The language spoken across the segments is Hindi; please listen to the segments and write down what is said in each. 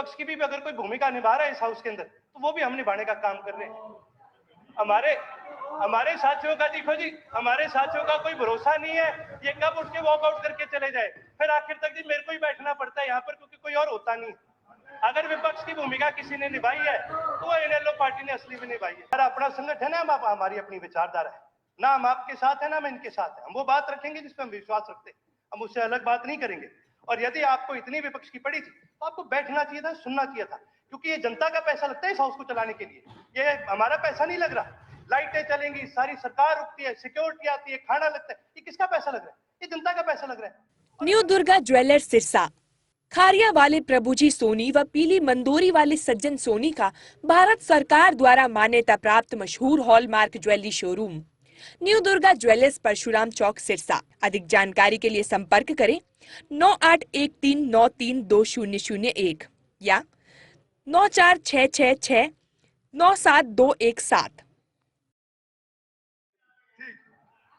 विपक्ष की भी अगर कोई भूमिका निभा रहा है इस हाउस के अंदर, तो वो भी हम निभाने का काम कर रहे हैं। हमारे साथियों का देखो जी, हमारे साथियों का कोई भरोसा नहीं है, ये कब उठ के वॉकआउट करके चले जाए, फिर आखिर तक जी मेरे को ही बैठना पड़ता है यहाँ पर, क्योंकि कोई और होता नहीं। अगर विपक्ष की भूमिका किसी ने निभाई है तो वो इनेलो पार्टी ने असली में निभाई है। हमारा अपना संगठन है, हम हमारी अपनी विचारधारा है, ना हम आपके साथ है ना हम इनके साथ है। हम वो बात रखेंगे जिसमें हम विश्वास रखते हैं, हम उससे अलग बात नहीं करेंगे। और यदि आपको इतनी विपक्ष की पड़ी थी तो आपको बैठना चाहिए था, सुनना चाहिए था, क्योंकि ये जनता का पैसा लगता है इस हाउस को चलाने के लिए, ये हमारा पैसा नहीं लग रहा। लाइटें चलेंगी, सारी सरकार रुकती है, सिक्योरिटी आती है, खाना लगता है, ये किसका पैसा लग रहा है? ये जनता का पैसा लग रहा है। New Durga jewellers Sirsa. खारिया वाले प्रभुजी सोनी व पीली मंदोरी वाले सज्जन सोनी का भारत सरकार द्वारा मान्यता प्राप्त मशहूर hallmark jewellery showroom new Durga jewellers Parshuram Chowk Sirsa. अधिक जानकारी के लिए संपर्क करें 9813932001 या 9466697217।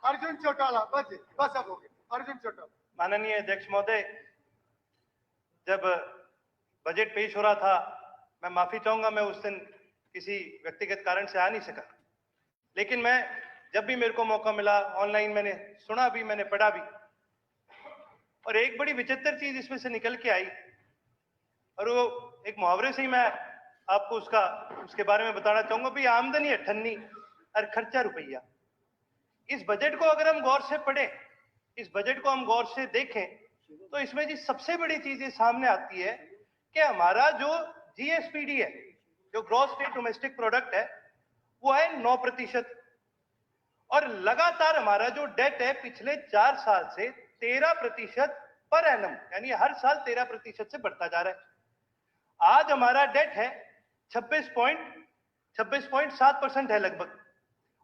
अर्जुन चौटाला, बस अब हो गया। अर्जुन चौटाला। माननीय अध्यक्ष महोदय, जब बजट पेश हो रहा था, मैं माफी चाहूंगा, मैं उस दिन किसी व्यक्तिगत कारण से आ नहीं सका, लेकिन मैं जब भी मेरे को मौका मिला ऑनलाइन मैंने सुना भी, मैंने पढ़ा भी, और एक बड़ी विचित्र चीज इसमें से निकल के आई, और वो एक मुहावरे से ही मैं आपको उसके बारे में बताना चाहूंगा। भाई, आमदनी 98 और खर्चा रुपया। इस बजट को अगर हम गौर से पढ़ें, इस बजट को हम गौर से देखें, तो इसमें जी सबसे बड़ी चीज ये सामने आती है कि हमारा जो जीएसपीडी है, जो ग्रॉस स्टेट डोमेस्टिक प्रोडक्ट है, वो है 9%। और लगातार हमारा जो डेट है पिछले 4 साल से 13% पर एनम, यानी हर साल 13% से बढ़ता जा रहा है। आज हमारा डेट है 26.7% है लगभग,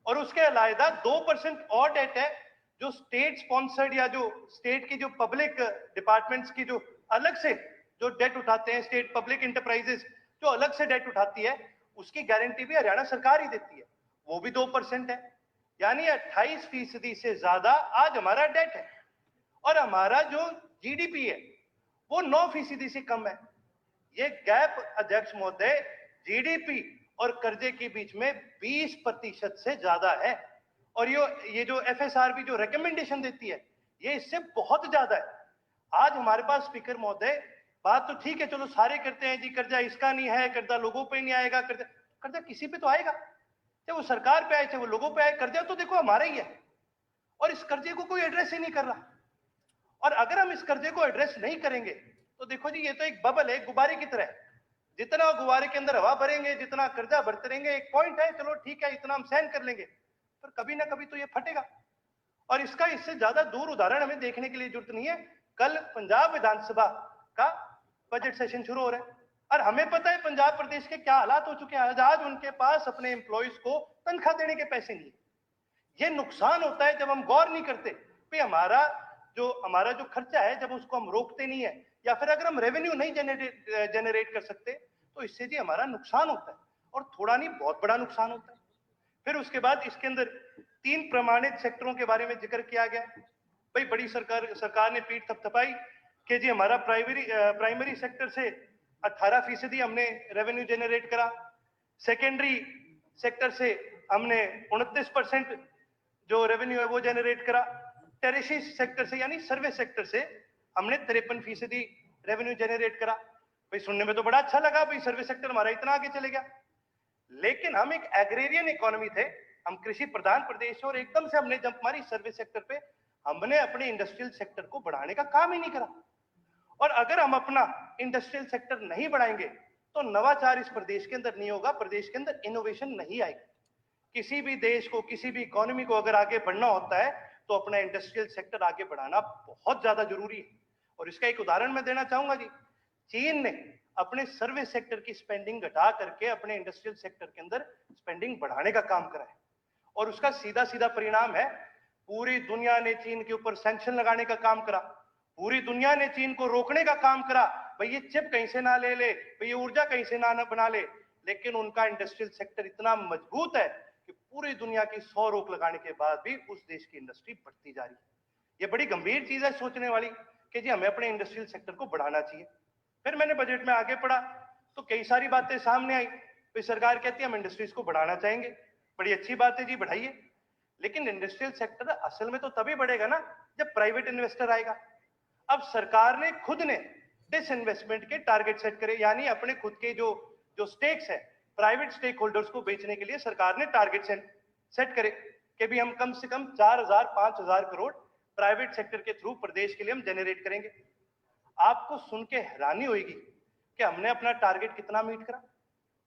और उसके अलावा 2% और डेट है जो स्टेट स्पॉन्सर्ड या जो स्टेट की जो पब्लिक डिपार्टमेंट्स की जो अलग से जो डेट उठाते हैं, स्टेट पब्लिक इंटरप्राइजेस जो अलग से डेट उठाती है, उसकी गारंटी भी हरियाणा सरकार ही देती है, वो भी 2% है। यानी 28% से ज्यादा आज हमारा डेट है, और हमारा जो जीडीपी है वो 9% से कम है। ये गैप अध्यक्ष महोदय जीडीपी और कर्जे के बीच में 20% से ज्यादा है, और ये जो एफएसआरबी जो रिकमेंडेशन देती है, ये इससे बहुत ज्यादा है। आज हमारे पास स्पीकर महोदय, बात तो ठीक है, चलो सारे करते हैं जी, कर्जा इसका नहीं है, कर्जा लोगों पे नहीं आएगा, कर्जा किसी पे तो आएगा, चाहे वो सरकार पे आए चाहे वो लोगों पे आए, कर्जा तो देखो हमारा ही है, और इस कर्जे को कोई एड्रेस ही नहीं कर रहा। और अगर हम इस कर्जे को एड्रेस नहीं करेंगे तो देखो जी, ये तो एक बबल है, गुब्बारे की तरह। जितना गुब्बारे के अंदर हवा भरेंगे, जितना कर्जा भरते रहेंगे, एक पॉइंट है, चलो ठीक है, इतना हम सहन कर लेंगे, पर कभी ना कभी तो ये फटेगा। और इससे ज्यादा दूर उदाहरण हमें देखने के लिए जरूरत नहीं है। कल पंजाब विधानसभा का बजट सेशन शुरू हो रहा है, और हमें पता है पंजाब प्रदेश के क्या हालात हो चुके हैं। आज उनके पास अपने एम्प्लॉइज को तनख्वाह देने के पैसे नहीं। ये नुकसान होता है जब हम गौर नहीं करते कि हमारा जो खर्चा है, जब उसको हम रोकते नहीं है, या फिर अगर हम रेवेन्यू नहीं जनरेट कर सकते, तो इससे जी हमारा नुकसान होता है, और थोड़ा नहीं बहुत बड़ा नुकसान होता है। फिर उसके बाद इसके अंदर 3 प्रमाणित सेक्टरों के बारे में जिक्र किया गया। भाई, बड़ी सरकार ने पीठ थपथपाई कि जी हमारा प्राइमरी सेक्टर से 18% हमने रेवेन्यू जनरेट करा, सेकेंडरी सेक्टर से हमने 29% जो रेवेन्यू है वो जनरेट करा, टेरिशरी सेक्टर से यानी सर्विस सेक्टर से हमने 53% रेवेन्यू जनरेट करा। भाई, सुनने में तो बड़ा अच्छा लगा, भाई सर्विस सेक्टर हमारा इतना आगे चले गया, लेकिन हम एक एग्रेरियन इकोनॉमी थे, हम कृषि प्रधान प्रदेश, और एकदम से हमने जंप मारी सर्विस सेक्टर पे, हमने अपने इंडस्ट्रियल सेक्टर को बढ़ाने का काम ही नहीं करा। और अगर हम अपना इंडस्ट्रियल सेक्टर नहीं बढ़ाएंगे तो नवाचार इस प्रदेश के अंदर नहीं होगा, प्रदेश के अंदर इनोवेशन नहीं आएगी। किसी भी देश को, किसी भी इकोनॉमी को अगर आगे बढ़ना होता है तो अपना इंडस्ट्रियल सेक्टर आगे बढ़ाना बहुत ज्यादा जरूरी है। और इसका एक उदाहरण मैं देना चाहूंगा जी, चीन ने अपने सर्विस सेक्टर की स्पेंडिंग घटा करके अपने इंडस्ट्रियल सेक्टर के अंदर स्पेंडिंग बढ़ाने का काम करा है, और उसका सीधा परिणाम है पूरी दुनिया ने चीन के ऊपर सैंक्शन लगाने का काम करा, पूरी दुनिया ने चीन को रोकने का काम करा, भाई ये चिप कहीं से ना ले ले, भाई ये ऊर्जा कहीं से ना बना ले। लेकिन उनका इंडस्ट्रियल सेक्टर इतना मजबूत है कि पूरी दुनिया की 100 रोक लगाने के बाद भी उस देश की इंडस्ट्री बढ़ती जा रही है। ये बड़ी गंभीर चीज है सोचने वाली कि जी हमें अपने इंडस्ट्रियल सेक्टर को बढ़ाना चाहिए। फिर मैंने बजट में आगे पढ़ा तो कई सारी बातें सामने आई। फिर सरकार कहती है हम इंडस्ट्रीज को बढ़ाना चाहेंगे। बड़ी अच्छी बात है जी, बढ़ाइए। लेकिन इंडस्ट्रियल सेक्टर असल में तो तभी बढ़ेगा ना जब प्राइवेट इन्वेस्टर आएगा। अब सरकार ने खुद ने डिसइन्वेस्टमेंट के टारगेट सेट करे, यानी अपने खुद के जो जो स्टेक्स है प्राइवेट स्टेक होल्डर्स को बेचने के लिए सरकार ने टारगेट सेट करे कि भी हम कम से कम 4,000-5,000 करोड़ प्राइवेट सेक्टर के थ्रू प्रदेश के लिए हम जनरेट करेंगे। आपको सुन के हैरानी होगी कि हमने अपना टारगेट कितना मीट करा।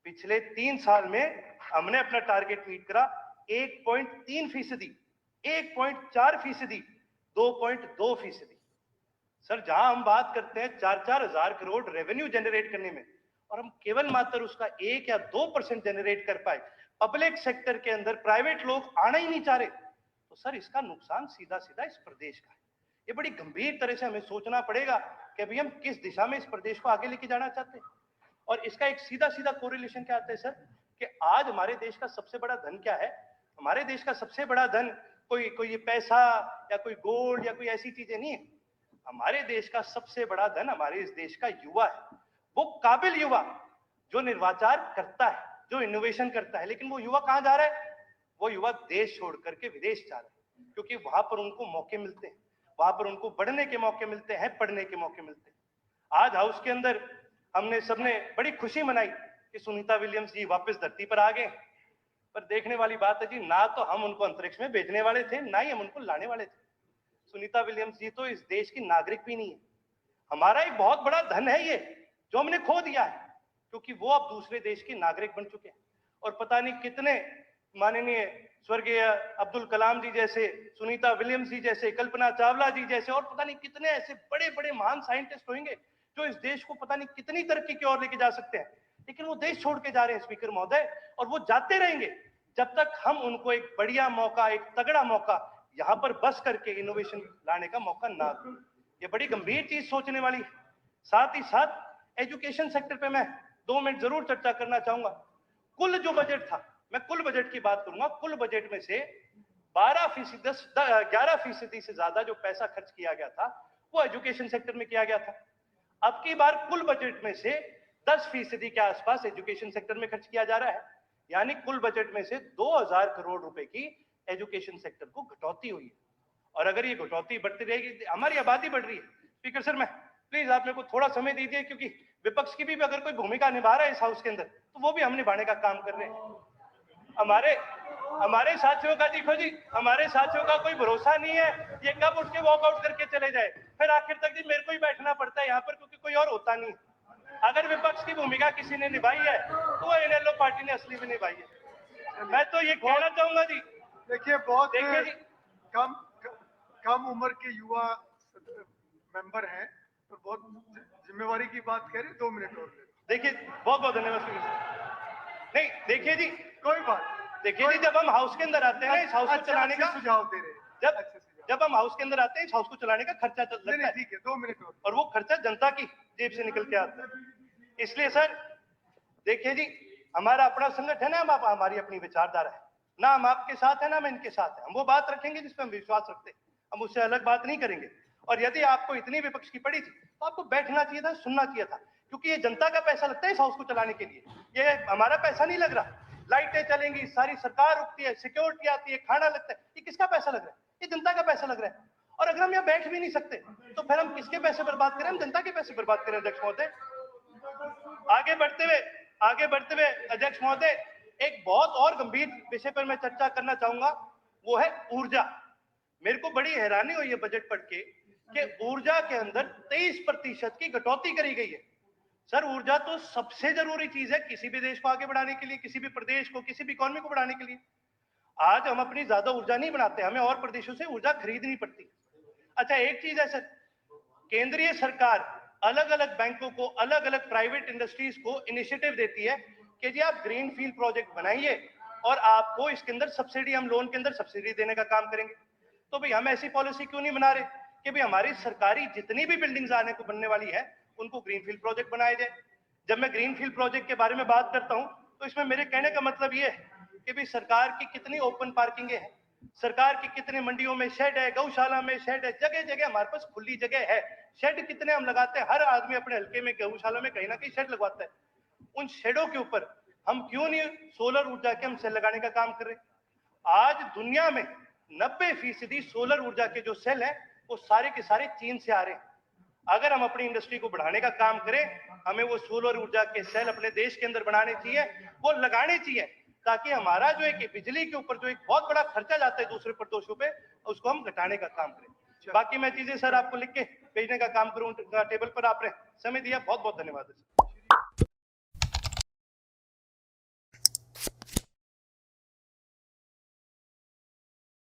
पिछले 3 साल में हमने अपना टारगेट मीट करा 1.3%, 1.4%, 2.2%। सर, जहां हम बात करते हैं 4-4 हजार करोड़ रेवेन्यू जनरेट करने में, और हम केवल मात्र उसका 1 या 2% जनरेट कर पाए, पब्लिक सेक्टर के अंदर प्राइवेट लोग आना ही नहीं चाह रहे, तो सर इसका नुकसान सीधा सीधा इस प्रदेश का है। ये बड़ी गंभीर तरह से हमें सोचना पड़ेगा कि अभी हम किस दिशा में इस प्रदेश को आगे लेके जाना चाहते हैं। और इसका एक सीधा सीधा कोरिलेशन क्या आता है सर, कि आज हमारे देश का सबसे बड़ा धन क्या है? हमारे देश का सबसे बड़ा धन कोई ये पैसा या कोई गोल्ड या कोई ऐसी चीजें नहीं है। हमारे देश का सबसे बड़ा धन हमारे इस देश का युवा है। वो काबिल युवा जो निर्वाचार करता है, जो इनोवेशन करता है। लेकिन वो युवा कहां जा रहा है? वो युवा देश छोड़ करके विदेश जा रहा है, क्योंकि वहां पर उनको मौके मिलते हैं, वहां पर उनको बढ़ने के मौके मिलते हैं, पढ़ने के मौके मिलते हैं। आज हाउस के अंदर हमने सबने बड़ी खुशी मनाई कि सुनीता विलियम्स जी वापस धरती पर आ गए। पर देखने वाली बात है जी, ना तो हम उनको अंतरिक्ष में भेजने वाले थे, ना ही हम उनको लाने वाले थे। सुनीता विलियम्स जी तो इस देश की नागरिक भी नहीं है। हमारा एक बहुत बड़ा धन है ये, जो हमने खो दिया है, क्योंकि वो अब दूसरे देश की नागरिक बन चुके हैं। और पता नहीं कितने माननीय स्वर्गीय अब्दुल कलाम जी जैसे, सुनीता विलियम्स जी जैसे, कल्पना चावला जी जैसे, और पता नहीं कितने ऐसे बड़े बड़े महान साइंटिस्ट होंगे जो इस देश को पता नहीं कितनी तरक्की की ओर लेके जा सकते हैं। लेकिन वो देश छोड़ के जा रहे हैं स्पीकर महोदय, और वो जाते रहेंगे जब तक हम उनको एक बढ़िया मौका, एक तगड़ा मौका यहां पर बस करके इनोवेशन लाने का मौका ना दें। ये बड़ी गंभीर चीज सोचने वाली है। साथ ही साथ एजुकेशन सेक्टर पे मैं 2 मिनट जरूर चर्चा करना चाहूंगा। कुल जो बजट था, मैं कुल बजट की बात करूंगा, कुल बजट में से 11% से ज्यादा जो पैसा खर्च किया गया था वो एजुकेशन सेक्टर में किया गया था। अब की बार कुल बजट में से 10% के आसपास एजुकेशन सेक्टर में खर्च किया जा रहा है, यानी कुल बजट में से 2,000 करोड़ रुपए की एजुकेशन सेक्टर को घटौती हुई है। और अगर ये घटौती बढ़ती रहेगी, हमारी आबादी बढ़ रही है। स्पीकर सर, मैं प्लीज आप मेरे को थोड़ा समय दीजिए, क्योंकि विपक्ष की भी अगर कोई भूमिका निभा रहा है इस हाउस के अंदर, तो वो भी हम निभाने का काम कर रहे हैं। हमारे साथियों का देखो जी, हमारे साथियों का कोई भरोसा नहीं है, ये कब उठ के वॉकआउट करके चले जाए। फिर आखिर तक जी मेरे को ही बैठना पड़ता है यहाँ पर, क्योंकि कोई और होता नहीं। अगर विपक्ष की भूमिका किसी ने निभाई है तो वो इनेलो पार्टी ने असली में निभाई है। मैं तो ये कहना चाहूंगा जी, देखिए बहुत देखिए जी, कम उम्र के युवा मेंबर हैं, तो बहुत जिम्मेवारी की बात कह रहे, 2 मिनट और ले। देखिए बहुत बहुत धन्यवाद स्पीकर साहब। नहीं देखिए जी, कोई बात, देखिए जी, जब हम हाउस के अंदर आते हैं ना, इस हाउस को चलाने का सुझाव दे रहे हैं, जब हम हाउस के अंदर आते हैं, इस हाउस को चलाने का खर्चा लगता है। ठीक है, 2 मिनट और वो खर्चा जनता की जेब से निकल के आता है। इसलिए सर देखिए जी, हमारा अपना संगठन है, हमारी अपनी विचारधारा है, ना हम आपके साथ है ना हम इनके साथ है। हम वो बात रखेंगे जिसपे हम विश्वास रखते हैं, हम उससे अलग बात नहीं करेंगे। और यदि आपको इतनी विपक्ष की पड़ी थी तो आपको बैठना चाहिए था, सुनना चाहिए था, क्योंकि ये जनता का पैसा लगता है इस हाउस को चलाने के लिए, ये हमारा पैसा नहीं लग रहा। लाइटें चलेंगी, सारी सरकार रुकती है, सिक्योरिटी आती है, खाना लगता है, ये किसका पैसा लग रहा है? ये जनता का पैसा लग रहा है। और अगर हम यहाँ बैठ भी नहीं सकते तो फिर हम किसके पैसे बर्बाद करें? हम जनता के पैसे बर्बाद करें। अध्यक्ष महोदय, आगे बढ़ते हुए अध्यक्ष महोदय, एक बहुत और गंभीर विषय पर मैं चर्चा करना चाहूंगा, वो है ऊर्जा। मेरे को बड़ी हैरानी हुई है बजट पढ़ के कि ऊर्जा के अंदर 23% की कटौती करी गई है। सर, ऊर्जा तो सबसे जरूरी चीज है किसी भी देश को आगे बढ़ाने के लिए, किसी भी प्रदेश को, किसी भी इकोनॉमी को बढ़ाने के लिए। आज हम अपनी ज्यादा ऊर्जा नहीं बनाते, हमें और प्रदेशों से ऊर्जा खरीदनी पड़ती। अच्छा, एक चीज है सर, केंद्रीय सरकार अलग अलग बैंकों को, अलग अलग प्राइवेट इंडस्ट्रीज को इनिशिएटिव देती है कि जी आप ग्रीन फील्ड प्रोजेक्ट बनाइए और आपको इसके अंदर सब्सिडी, हम लोन के अंदर सब्सिडी देने का काम करेंगे। तो भाई हम ऐसी पॉलिसी क्यों नहीं बना रहे कि भाई हमारी सरकारी जितनी भी बिल्डिंग्स आने को बनने वाली है उनको ग्रीन फील्ड प्रोजेक्ट बनाए जाए। जब मैं ग्रीन फील्ड प्रोजेक्ट के बारे में बात करता हूं तो इसमें मेरे कहने का मतलब ये है कि भाई सरकार की कितनी ओपन पार्किंग है, सरकार की कितने मंडियों में शेड है, गौशाला में शेड है, जगह जगह हमारे पास खुली जगह है। शेड कितने हम लगाते हैं, हर आदमी अपने हल्के में, गौशाला में कहीं ना कहीं शेड लगवाता है। उन शेडों के ऊपर हम क्यों नहीं सोलर ऊर्जा के हम सेल लगाने का काम कर रहे? आज दुनिया में 90% सोलर ऊर्जा के जो सेल हैं वो सारे के सारे चीन से आ रहे हैं। अगर हम अपनी इंडस्ट्री को बढ़ाने का काम करें, हमें वो सोलर ऊर्जा के सेल अपने देश के अंदर बनाने चाहिए, वो लगाने चाहिए, ताकि हमारा जो एक बिजली के ऊपर जो एक बहुत बड़ा खर्चा जाता है दूसरे प्रदेशों पे, उसको हम घटाने का काम करें। बाकी मैं चीजें सर आपको लिख के भेजने का काम करूंगा टेबल पर। आपने समय दिया, बहुत बहुत धन्यवाद।